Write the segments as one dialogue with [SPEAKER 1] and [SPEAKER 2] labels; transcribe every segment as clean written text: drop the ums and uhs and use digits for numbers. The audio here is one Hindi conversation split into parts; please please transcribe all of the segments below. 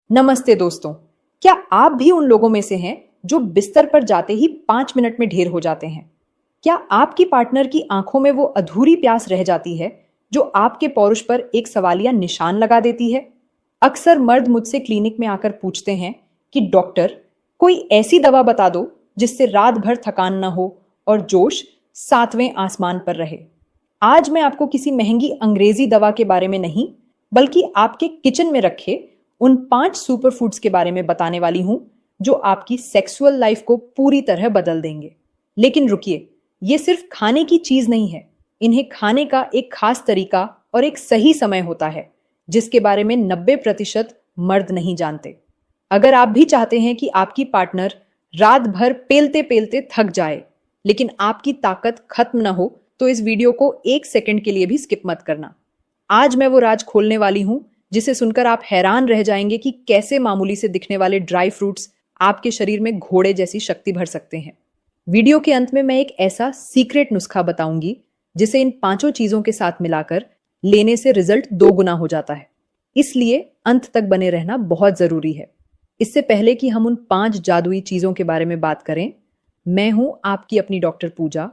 [SPEAKER 1] नमस्ते दोस्तों। क्या आप भी उन लोगों में से हैं जो बिस्तर पर जाते ही 5 मिनट में ढेर हो जाते हैं? क्या आपकी पार्टनर की आंखों में वो अधूरी प्यास रह जाती है जो आपके पौरुष पर एक सवालिया निशान लगा देती है? अक्सर मर्द मुझसे क्लिनिक में आकर पूछते हैं कि डॉक्टर, कोई ऐसी दवा बता दो जिससे रात भर थकान न हो और जोश सातवें आसमान पर रहे। आज मैं आपको किसी महंगी अंग्रेजी दवा के बारे में नहीं, बल्कि आपके किचन में रखे उन 5 सुपर फूड्स के बारे में बताने वाली हूं जो आपकी सेक्सुअल लाइफ को पूरी तरह बदल देंगे। लेकिन रुकिए, ये सिर्फ खाने की चीज नहीं है। इन्हें खाने का एक खास तरीका और एक सही समय होता है जिसके बारे में 90% मर्द नहीं जानते। अगर आप भी चाहते हैं कि आपकी पार्टनर रात भर पेलते पेलते थक जाए लेकिन आपकी ताकत खत्म न हो, तो इस वीडियो को 1 सेकंड के लिए भी स्किप मत करना। आज मैं वो राज खोलने वाली हूं जिसे सुनकर आप हैरान रह जाएंगे कि कैसे मामूली से दिखने वाले ड्राई फ्रूट्स आपके शरीर में घोड़े जैसी शक्ति भर सकते हैं। वीडियो के अंत में मैं एक ऐसा सीक्रेट नुस्खा बताऊंगी जिसे इन 5 चीजों के साथ मिलाकर लेने से रिजल्ट 2 गुना हो जाता है। इसलिए अंत तक बने रहना बहुत जरूरी है। इससे पहले कि हम उन 5 जादुई चीजों के बारे में बात करें, मैं हूं आपकी अपनी डॉक्टर पूजा,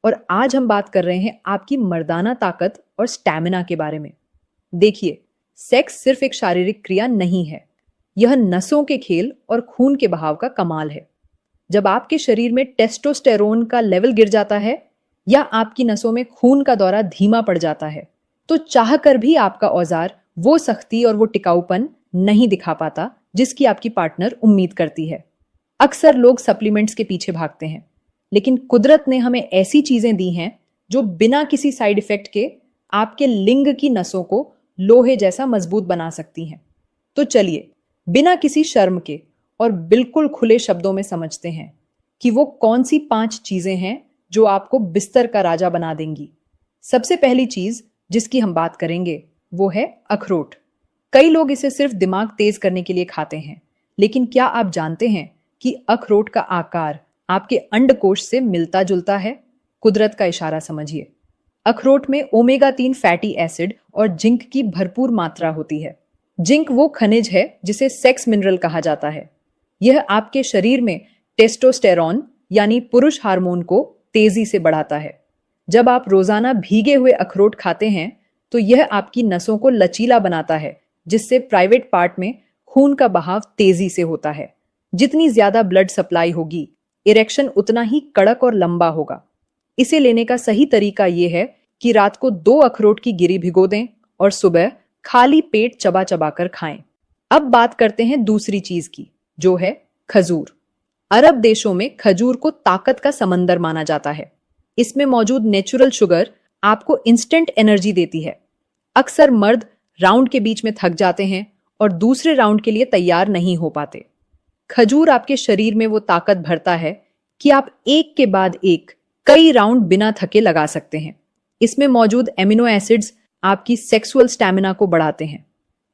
[SPEAKER 1] और आज हम बात कर रहे हैं आपकी मर्दाना ताकत और स्टैमिना के बारे में। देखिए, सेक्स सिर्फ एक शारीरिक क्रिया नहीं है, यह नसों के खेल और खून के बहाव का कमाल है। जब आपके शरीर में टेस्टोस्टेरोन का लेवल गिर जाता है या आपकी नसों में खून का दौरा धीमा पड़ जाता है, तो चाहकर भी आपका औजार वो सख्ती और वो टिकाऊपन नहीं दिखा पाता जिसकी आपकी पार्टनर उम्मीद करती है। अक्सर लोग सप्लीमेंट्स के पीछे भागते हैं, लेकिन कुदरत ने हमें ऐसी चीजें दी हैं जो बिना किसी साइड इफेक्ट के आपके लिंग की नसों को लोहे जैसा मजबूत बना सकती हैं। तो चलिए, बिना किसी शर्म के और बिल्कुल खुले शब्दों में समझते हैं कि वो कौन सी 5 चीजें हैं जो आपको बिस्तर का राजा बना देंगी। सबसे पहली चीज जिसकी हम बात करेंगे वो है अखरोट। कई लोग इसे सिर्फ दिमाग तेज करने के लिए खाते हैं, लेकिन क्या आप जानते हैं कि अखरोट का आकार आपके अंडकोश से मिलता जुलता है? कुदरत का इशारा समझिए। अखरोट में ओमेगा 3 फैटी एसिड और जिंक की भरपूर मात्रा होती है। जिंक वो खनिज है जिसे सेक्स मिनरल कहा जाता है। यह आपके शरीर में टेस्टोस्टेरोन यानी पुरुष हार्मोन को तेजी से बढ़ाता है। जब आप रोजाना भीगे हुए अखरोट खाते हैं तो यह आपकी नसों को लचीला बनाता है, जिससे प्राइवेट पार्ट में खून का बहाव तेजी से होता है। जितनी ज्यादा ब्लड सप्लाई होगी, इरेक्शन उतना ही कड़क और लंबा होगा। इसे लेने का सही तरीका यह है कि रात को 2 अखरोट की गिरी भिगो दें और सुबह खाली पेट चबा चबा कर खाएं। अब बात करते हैं दूसरी चीज की, जो है खजूर। अरब देशों में खजूर को ताकत का समंदर माना जाता है। इसमें मौजूद नेचुरल शुगर आपको इंस्टेंट एनर्जी देती है। अक्सर मर्द राउंड के बीच में थक जाते हैं और दूसरे राउंड के लिए तैयार नहीं हो पाते। खजूर आपके शरीर में वो ताकत भरता है कि आप एक के बाद एक कई राउंड बिना थके लगा सकते हैं। इसमें मौजूद एमिनो एसिड्स आपकी सेक्सुअल स्टैमिना को बढ़ाते हैं।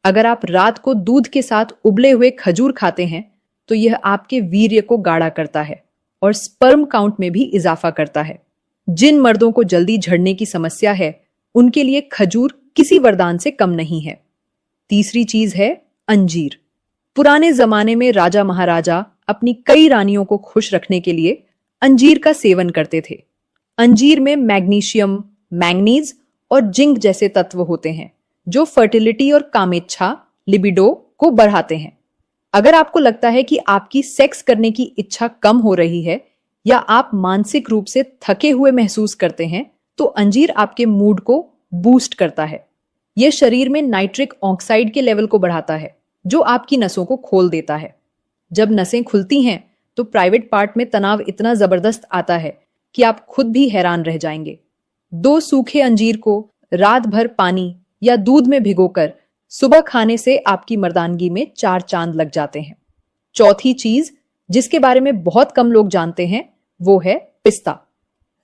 [SPEAKER 1] अगर आप रात को दूध के साथ उबले हुए खजूर खाते हैं तो यह आपके वीर्य को गाढ़ा करता है और स्पर्म काउंट में भी इजाफा करता है। जिन मर्दों को जल्दी झड़ने की समस्या है, उनके लिए खजूर किसी वरदान से कम नहीं है। तीसरी चीज है अंजीर। पुराने जमाने में राजा महाराजा अपनी कई रानियों को खुश रखने के लिए अंजीर का सेवन करते थे। अंजीर में मैग्नीशियम, मैंगनीज और जिंक जैसे तत्व होते हैं जो फर्टिलिटी और कामेच्छा, लिबिडो को बढ़ाते हैं। अगर आपको लगता है कि आपकी सेक्स करने की इच्छा कम हो रही है या आप मानसिक रूप से थके हुए महसूस करते हैं, तो अंजीर आपके मूड को बूस्ट करता है। यह शरीर में नाइट्रिक ऑक्साइड के लेवल को बढ़ाता है जो आपकी नसों को खोल देता है। जब नसें खुलती हैं तो प्राइवेट पार्ट में तनाव इतना जबरदस्त आता है कि आप खुद भी हैरान रह जाएंगे। 2 सूखे अंजीर को रात भर पानी या दूध में भिगोकर सुबह खाने से आपकी मर्दानगी में 4 चांद लग जाते हैं। चौथी चीज जिसके बारे में बहुत कम लोग जानते हैं वो है पिस्ता।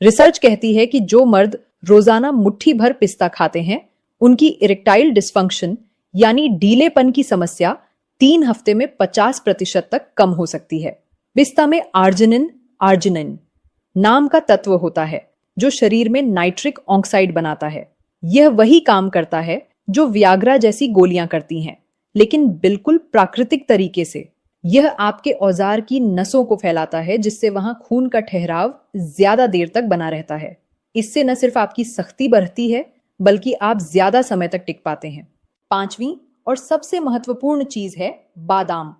[SPEAKER 1] रिसर्च कहती है कि जो मर्द रोजाना मुट्ठी भर पिस्ता खाते हैं, उनकी इरेक्टाइल डिस्फंक्शन यानी ढीलेपन की समस्या 3 हफ्ते में 50% तक कम हो सकती है। पिस्ता में आर्जिनिन नाम का तत्व होता है जो शरीर में नाइट्रिक ऑक्साइड बनाता है। यह वही काम करता है जो वियाग्रा जैसी गोलियां करती हैं, लेकिन बिल्कुल प्राकृतिक तरीके से। यह आपके औजार की नसों को फैलाता है, जिससे वहां खून का ठहराव ज्यादा देर तक बना रहता है। इससे न सिर्फ आपकी सख्ती बढ़ती है, बल्कि आप ज्यादा समय तक टिक पाते हैं। पांचवी और सबसे महत्वपूर्ण चीज है बादाम।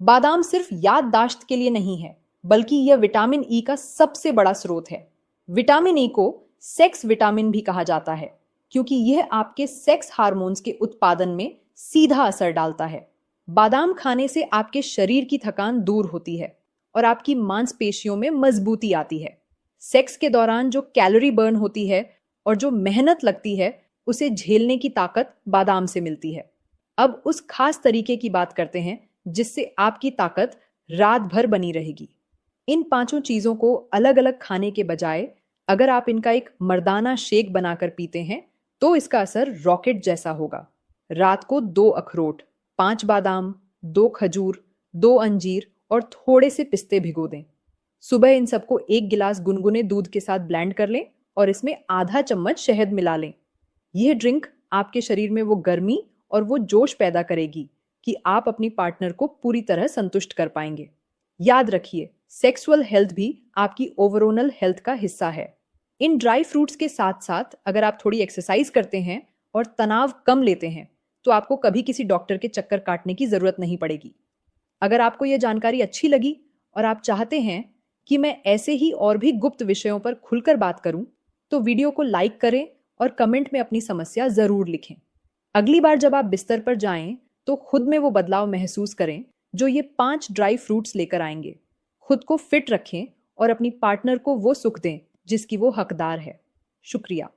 [SPEAKER 1] बादाम सिर्फ याददाश्त के लिए नहीं है, बल्कि यह विटामिन ई का सबसे बड़ा स्रोत है। विटामिन ई को सेक्स विटामिन भी कहा जाता है, क्योंकि यह आपके सेक्स हार्मोन्स के उत्पादन में सीधा असर डालता है। बादाम खाने से आपके शरीर की थकान दूर होती है और आपकी मांसपेशियों में मजबूती आती है। सेक्स के दौरान जो कैलोरी बर्न होती है और जो मेहनत लगती है, उसे झेलने की ताकत बादाम से मिलती है। अब उस खास तरीके की बात करते हैं जिससे आपकी ताकत रात भर बनी रहेगी। इन पांचों चीजों को अलग अलग खाने के बजाय अगर आप इनका एक मर्दाना शेक बनाकर पीते हैं, तो इसका असर रॉकेट जैसा होगा। रात को 2 अखरोट, 5 बादाम, 2 खजूर, 2 अंजीर और थोड़े से पिस्ते भिगो दें। सुबह इन सबको 1 गिलास गुनगुने दूध के साथ ब्लेंड कर लें और इसमें आधा चम्मच शहद मिला लें। यह ड्रिंक आपके शरीर में वो गर्मी और वो जोश पैदा करेगी कि आप अपनी पार्टनर को पूरी तरह संतुष्ट कर पाएंगे। याद रखिए, सेक्सुअल हेल्थ भी आपकी ओवरऑल हेल्थ का हिस्सा है। इन ड्राई फ्रूट्स के साथ साथ अगर आप थोड़ी एक्सरसाइज करते हैं और तनाव कम लेते हैं, तो आपको कभी किसी डॉक्टर के चक्कर काटने की जरूरत नहीं पड़ेगी। अगर आपको यह जानकारी अच्छी लगी और आप चाहते हैं कि मैं ऐसे ही और भी गुप्त विषयों पर खुलकर बात करूं, तो वीडियो को लाइक करें और कमेंट में अपनी समस्या जरूर लिखें। अगली बार जब आप बिस्तर पर जाएं, तो खुद में वो बदलाव महसूस करें जो ये 5 ड्राई फ्रूट्स लेकर आएंगे। खुद को फिट रखें और अपनी पार्टनर को वो सुख दें जिसकी वो हकदार है। शुक्रिया।